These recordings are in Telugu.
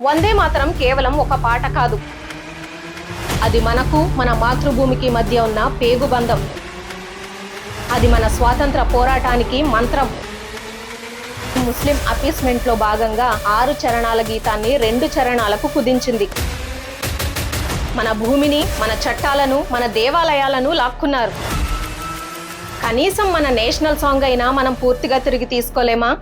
వందే మాతరం కేవలం ఒక పాట కాదు, అది మనకు మన మాతృభూమికి మధ్య ఉన్న పేగుబంధం. అది మన స్వాతంత్ర పోరాటానికి మంత్రం. ముస్లిం అపీస్మెంట్ లో భాగంగా 6 చరణాల గీతాన్ని 2 చరణాలకు కుదించింది. మన భూమిని, మన చట్టాలను, మన దేవాలయాలను లాక్కున్నారు. కనీసం మన నేషనల్ సాంగ్ అయినా మనం పూర్తిగా తిరిగి తీసుకోలేమా?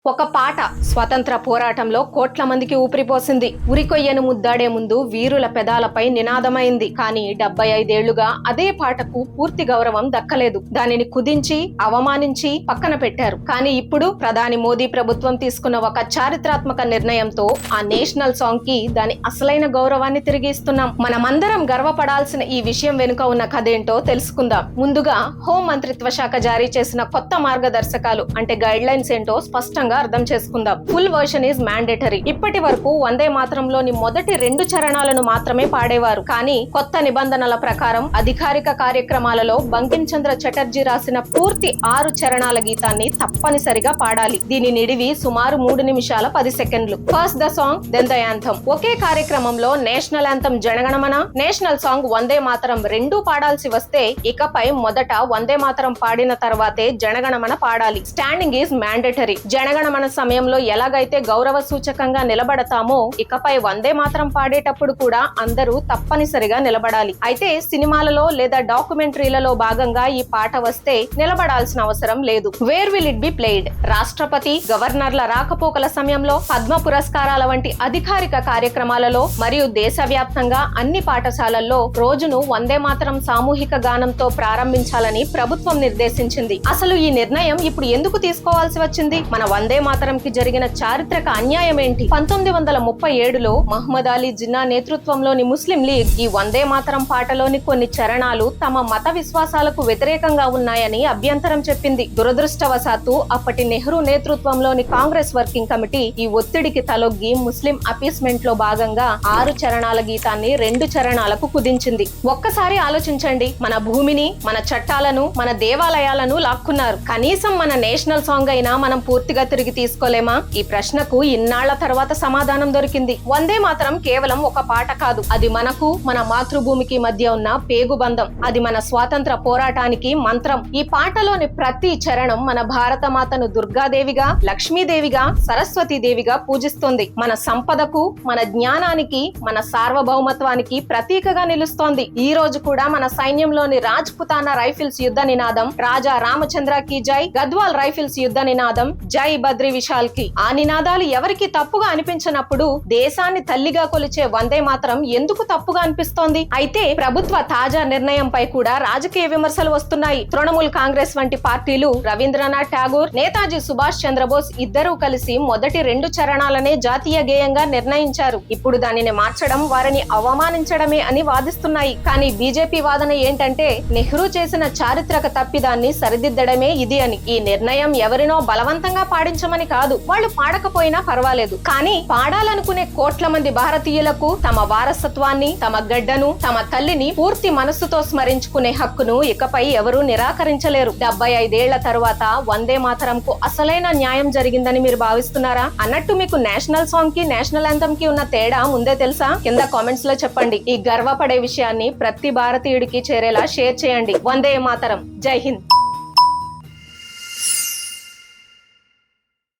ఒక పాట స్వతంత్ర పోరాటంలో కోట్ల మందికి ఊపిరిపోసింది. ఉరికొయ్యను ముద్దాడే ముందు వీరుల పెదాలపై నినాదమైంది. కానీ 75 ఏళ్లుగా అదే పాటకు పూర్తి గౌరవం దక్కలేదు. దానిని కుదించి, అవమానించి పక్కన పెట్టారు. కానీ ఇప్పుడు ప్రధాని మోదీ ప్రభుత్వం తీసుకున్న ఒక చారిత్రాత్మక నిర్ణయంతో ఆ నేషనల్ సాంగ్ కి దాని అసలైన గౌరవాన్ని తిరిగి ఇస్తున్నాం. మనమందరం గర్వపడాల్సిన ఈ విషయం వెనుక ఉన్న కథేంటో తెలుసుకుందాం. ముందుగా హోం మంత్రిత్వ శాఖ జారీ చేసిన కొత్త మార్గదర్శకాలు అంటే గైడ్ లైన్స్ ఏంటో స్పష్టంగా అర్థం చేసుకుందాం. Full version is mandatory. ఇప్పటి వరకు వందే మాతరంలోని మొదటి 2 చరణాలను మాత్రమే పాడేవారు. కానీ కొత్త నిబంధనల ప్రకారం అధికారిక కార్యక్రమాలలో బంకిం చంద్ర చటర్జీ రాసిన పూర్తి 6 చరణాల గీతాన్ని తప్పనిసరిగా పాడాలి. దీని నిడివి సుమారు 3 నిమిషాల 10 సెకండ్లు. First the song, then the anthem. ఒకే కార్యక్రమంలో national anthem Jana Gana Mana, national song Vande Mataram రెండూ పాడాల్సి వస్తే ఇకపై మొదట వందే మాతరం పాడిన తర్వాతే జనగణమన పాడాలి. Standing is mandatory. జనగణమన సమయంలో ఎలాగైతే గౌరవ సూచకంగా నిలబడతామో ఇకపై వందే మాతరం పాడేటప్పుడు కూడా అందరూ తప్పనిసరిగా నిలబడాలి. అయితే సినిమాలలో లేదా డాక్యుమెంటరీలలో భాగంగా ఈ పాట వస్తే నిలబడాల్సిన అవసరం లేదు. Where will it be played? రాష్ట్రపతి, గవర్నర్ల రాకపోకల సమయంలో, పద్మ పురస్కారాల వంటి అధికారిక కార్యక్రమాలలో మరియు దేశవ్యాప్తంగా అన్ని పాఠశాలల్లో రోజును వందే మాతరం సామూహిక గానంతో ప్రారంభించాలని ప్రభుత్వం నిర్దేశించింది. అసలు ఈ నిర్ణయం ఇప్పుడు ఎందుకు తీసుకోవాల్సి వచ్చింది? మన వందే మాతరంకి జరిగిన చారిత్రక అన్యాయం ఏంటి? 1937లో మహ్మద్ అలీ జిన్నా నేతృత్వంలోని ముస్లిం లీగ్ ఈ వందే మాతరం పాటలోని కొన్ని చరణాలు తమ మత విశ్వాసాలకు వ్యతిరేకంగా ఉన్నాయని అభ్యంతరం చెప్పింది. దురదృష్టవశాత్తు అప్పటి నెహ్రూ నేతృత్వంలోని కాంగ్రెస్ వర్కింగ్ కమిటీ ఈ ఒత్తిడికి తలొగ్గి ముస్లిం అపీస్మెంట్ లో భాగంగా 6 చరణాల గీతాన్ని 2 చరణాలకు కుదించింది. ఒక్కసారి ఆలోచించండి. మన భూమిని, మన చట్టాలను, మన దేవాలయాలను లాక్కున్నారు. కనీసం మన నేషనల్ సాంగ్ అయినా మనం పూర్తిగా తిరిగి తీసుకోలేమా? ఈ ప్రశ్నకు ఇన్నాళ్ల తర్వాత సమాధానం దొరికింది. వందే మాతరం కేవలం ఒక పాట కాదు, అది మనకు, మన మాతృభూమికి మధ్య ఉన్న పేగుబంధం. అది మన స్వాతంత్ర పోరాటానికి మంత్రం. ఈ పాటలోని ప్రతి చరణం మన భారత మాతను దుర్గాదేవిగా, లక్ష్మీదేవిగా, సరస్వతీదేవిగా పూజిస్తోంది. మన సంపదకు, మన జ్ఞానానికి, మన సార్వభౌమత్వానికి ప్రతీకగా నిలుస్తోంది. ఈ రోజు కూడా మన సైన్యంలోని రాజ్పుతానా రైఫిల్స్ యుద్ధ నినాదం రాజా రామచంద్ర కి జై, గద్వాల్ రైఫిల్స్ యుద్ధ నినాదం జై బద్రి విశాల్ కి. ఆ నినాదాలు ఎవరికి తప్పుగా అనిపించినప్పుడు దేశాన్ని తల్లిగా కొలిచే వందే మాతరం ఎందుకు తప్పుగా అనిపిస్తోంది? అయితే ప్రభుత్వ తాజా నిర్ణయంపై కూడా రాజకీయ విమర్శలు వస్తున్నాయి. తృణమూల్ కాంగ్రెస్ వంటి పార్టీలు రవీంద్రనాథ్ ఠాగూర్, నేతాజీ సుభాష్ చంద్రబోస్ ఇద్దరూ కలిసి మొదటి 2 చరణాలనే జాతీయ గేయంగా నిర్ణయించారు. ఇప్పుడు దానిని మార్చడం వారిని అవమానించడమే అని వాదిస్తున్నాయి. కానీ బీజేపీ వాదన ఏంటంటే నెహ్రూ చేసిన చారిత్రక తప్పిదాన్ని సరిదిద్దడమే ఇది అని. ఈ నిర్ణయం ఎవరినో బలవంతంగా పాడించమని కాదు, వాళ్ళు పాడకపోయినా పర్వాలేదు. కానీ పాడాలనుకునే కోట్ల మంది భారతీయులకు తమ వారసత్వాన్ని, తమ గడ్డను, తమ తల్లిని పూర్తి మనస్సుతో స్మరించుకునే హక్కును ఇకపై ఎవరూ నిరాకరించలేరు. 75 ఏళ్ల తరువాత వందే మాతరంకు అసలైన న్యాయం జరిగిందని మీరు భావిస్తున్నారా? అన్నట్టు మీకు నేషనల్ సాంగ్ కి, నేషనల్ యాంథమ్ కి ఉన్న తేడా ముందే తెలుసా? కింద కామెంట్స్ లో చెప్పండి. ఈ గర్వపడే విషయాన్ని ప్రతి భారతీయుడికి చేరేలా షేర్ చేయండి. వందే మాతరం. జై హింద్.